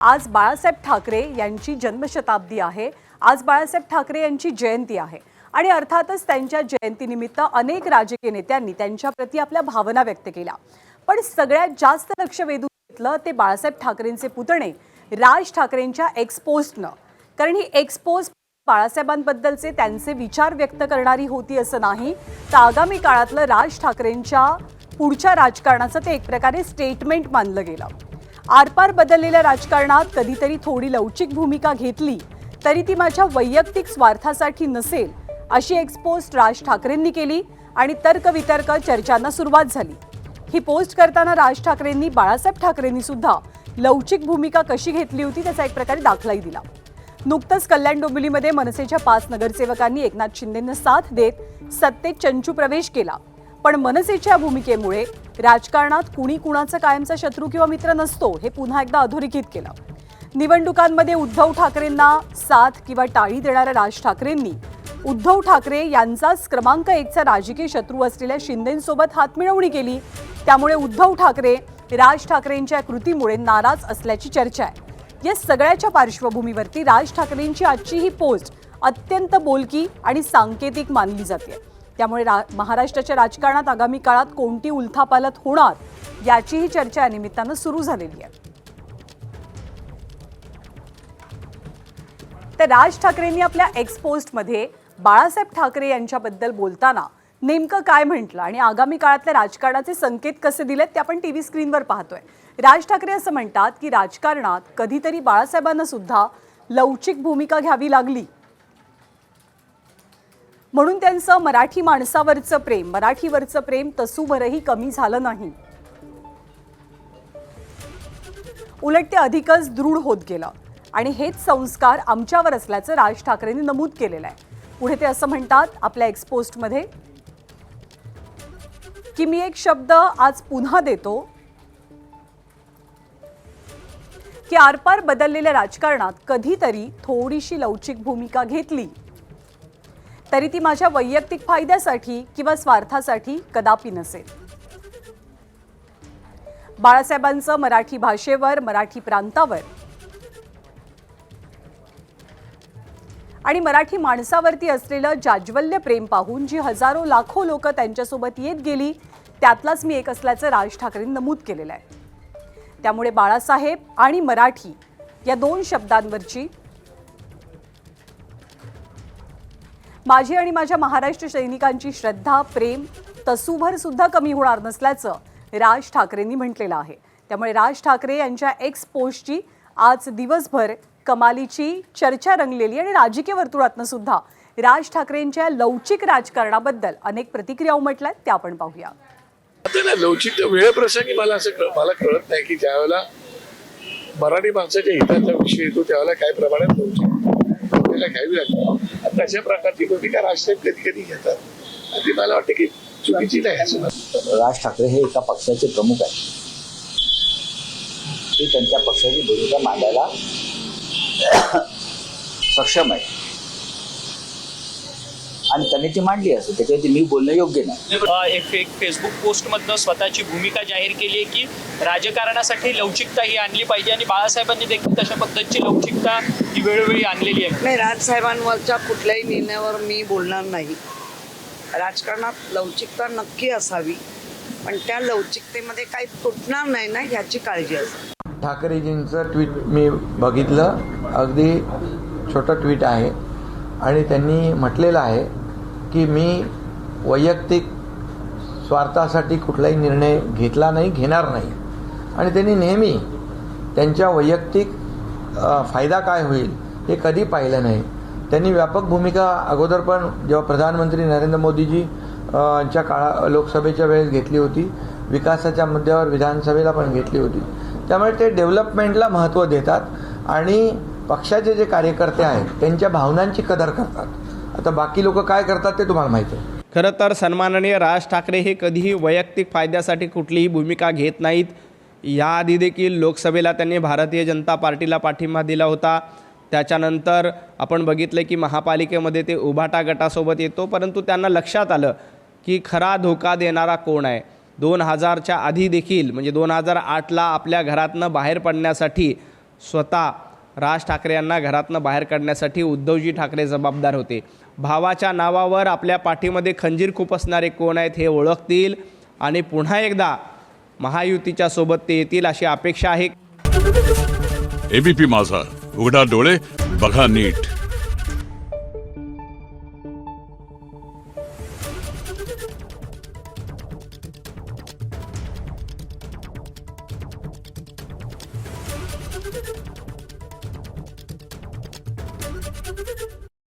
आज बाळासाहेब ठाकरे यांची जन्मशताब्दी आहे। आज बाळासाहेब ठाकरे यांची जयंती आहे आणि अर्थातच त्यांच्या जयंतीनिमित्त अनेक राजकीय नेत्यांनी त्यांच्याप्रती आपल्या भावना व्यक्त केल्या। पण सगळ्यात जास्त लक्ष वेधून घेतलं ते बाळासाहेब ठाकरेंचे पुतणे राज ठाकरेंच्या एक्सपोस्टनं। कारण ही एक्सपोस्ट बाळासाहेबांबद्दलचे त्यांचे विचार व्यक्त करणारी होती असं नाही, तर आगामी काळातलं राज ठाकरेंच्या पुढच्या राजकारणाचं ते एक प्रकारे स्टेटमेंट मानलं गेलं। आरपार बदललेल्या राजकारणात कधीतरी थोडी लवचिक भूमिका घेतली तरी ती माझ्या वैयक्तिक स्वार्थासाठी नसेल अशी एक्सपोस्ट राज ठाकरेंनी केली आणि तर्कवितर्क चर्चांना सुरुवात झाली। ही पोस्ट करताना राज ठाकरेंनी बाळासाहेब ठाकरेंनी सुद्धा लवचिक भूमिका कशी घेतली होती त्याचा एक प्रकारे दाखलाही दिला। नुकतंच कल्याण डोंबिवलीमध्ये मनसेच्या 5 नगरसेवकांनी एकनाथ शिंदेंना साथ देत सत्तेत चंचू प्रवेश केला। पण मनसेच्या भूमिकेमुळे राजकारणात कुणी कुणाचा कायमचा शत्रू किंवा मित्र नसतो हे पुन्हा एकदा अधोरेखित केलं। निवडणुकांमध्ये उद्धव ठाकरेंना साथ किंवा टाळी देणाऱ्या राज ठाकरेंनी उद्धव ठाकरे यांचाच क्रमांक 1चा राजकीय शत्रू असलेल्या शिंदेंसोबत हातमिळवणी केली। त्यामुळे उद्धव ठाकरे राज ठाकरेंच्या कृतीमुळे नाराज असल्याची चर्चा आहे। या सगळ्याच्या पार्श्वभूमीवरती राज ठाकरेंची आजची ही पोस्ट अत्यंत बोलकी आणि सांकेतिक मानली जाते। त्यामुळे महाराष्ट्राच्या राजकारणात आगामी काळात कोणती उलथापालथ होणार याचीही चर्चा या निमित्तानं सुरू झालेली आहे। तर राज ठाकरेंनी आपल्या एक्सपोस्टमध्ये बाळासाहेब ठाकरे यांच्याबद्दल बोलताना नेमकं काय म्हटलं आणि आगामी काळातल्या राजकारणाचे संकेत कसे दिलेत ते आपण टीव्ही स्क्रीनवर पाहतोय। राज ठाकरे असं म्हणतात की राजकारणात कधीतरी बाळासाहेबांना सुद्धा लवचिक भूमिका घ्यावी लागली, म्हणून त्यांचं मराठी माणसावरचं प्रेम मराठीवरचं प्रेम तसूभरही कमी झालं नाही, उलट ते अधिकच दृढ होत गेलं आणि हेच संस्कार आमच्यावर असल्याचं राज ठाकरेंनी नमूद केलेलं आहे। पुढे ते असं म्हणतात आपल्या एक्सपोस्टमध्ये की मी एक शब्द आज पुन्हा देतो की आरपार बदललेल्या राजकारणात कधीतरी थोडीशी लवचिक भूमिका घेतली तरी ती माझ्या वैयक्तिक फायद्यासाठी किंवा स्वार्थासाठी कदापि नसेल। बाळासाहेबांचं मराठी भाषेवर मराठी प्रांतावर आणि मराठी माणसावरती असलेलं जाज्वल्य प्रेम पाहून जी हजारो लाखो लोक त्यांच्यासोबत येत गेली त्यातलाच मी एक असल्याचं राज ठाकरेंनी नमूद केलेलं आहे। त्यामुळे बाळासाहेब आणि मराठी या दोन शब्दांवरची माझी आणि माझ्या महाराष्ट्र सैनिकांची श्रद्धा प्रेम तसूभर सुद्धा कमी होणार नसल्याचं राज ठाकरेंनी म्हटलेलं आहे। त्यामुळे राज ठाकरे यांच्या एक्स पोस्टची आज दिवसभर कमालीची चर्चा रंगलेली आणि राजकीय वर्तुळातनं सुद्धा राज ठाकरेंच्या लवचिक राजकारणाबद्दल अनेक प्रतिक्रिया उमटल्यात त्या आपण पाहूया। आता ना लवचिक वेळप्रसंगी मला कळत नाही की ज्यावेळेला मराठी माणसाच्या हिताचा विषय येतो त्यावेळेला काय प्रमाणात लवचिक आपल्याला घ्यावी लागते। आता अशा प्रकारची भूमिका राजसाहेब कधी कधी घेतात आणि ती मला वाटतं की चुकीची नाही। राज ठाकरे हे एका पक्षाचे प्रमुख आहेत, ते त्यांच्या पक्षाची भूमिका मांडायला सक्षम आहे आणि त्यांनी ती मांडली असेल, त्याच्यावरती मी बोलणं योग्य नाही। एक फेसबुक पोस्टमधनं स्वतःची भूमिका जाहीर केली आहे की राजकारणासाठी लवचिकता ही आणली पाहिजे आणि बाळासाहेबांनी देखील तशा पद्धतीची लवचिकता ही वेळोवेळी आणलेली आहे। नाही, राजसाहेबांवरच्या कुठल्याही निर्णयावर मी बोलणार नाही। राजकारणात लवचिकता नक्की असावी, पण त्या लवचिकतेमध्ये काही तुटणार नाही ना ह्याची काळजी असावी। ठाकरेजींचं ट्विट मी बघितलं, अगदी छोटं ट्विट आहे आणि त्यांनी म्हटलेलं आहे की मी वैयक्तिक स्वार्थासाठी कुठलाही निर्णय घेतला नाही, घेणार नाही आणि त्यांनी नेहमी त्यांच्या वैयक्तिक फायदा काय होईल हे कधी पाहिलं नाही। त्यांनी व्यापक भूमिका अगोदर पण जेव्हा प्रधानमंत्री नरेंद्र मोदीजी च्या लोकसभेच्या वेळेस घेतली होती, विकासाच्या मुद्द्यावर विधानसभेला पण घेतली होती। त्यामुळे ते डेव्हलपमेंटला महत्त्व देतात आणि पक्षाचे जे कार्यकर्ते आहेत त्यांच्या भावनांची कदर करतात। आता बाकी लोक काय करतात ते तुम्हाला माहिती आहे। खरं तर सन्माननीय राज ठाकरे हे कधीही वैयक्तिक फायद्यासाठी कुठलीही भूमिका घेत नाहीत। याआधी देखील लोकसभेला त्यांनी भारतीय जनता पार्टीला पाठिंबा दिला होता। त्याच्यानंतर आपण बघितलं की महापालिकेमध्ये ते उभाटा गटासोबत येतो, परंतु त्यांना लक्षात आलं की खरा धोका देणारा कोण आहे। 2000च्या आधी देखील म्हणजे 2008ला आपल्या घरातनं बाहेर पडण्यासाठी स्वतः राज ठाकरे यांना घरातनं बाहेर काढण्यासाठी उद्धवजी ठाकरे जबाबदार होते. भावाच्या नावावर आपल्या पाठीमध्ये खंजीर खुपसणारे कोण आहेत हे ओळखतील आणि पुन्हा एकदा महायुतीच्या सोबत ते येतील अशी अपेक्षा आहे. एबीपी माझा, उघडा डोळे बघा नीट.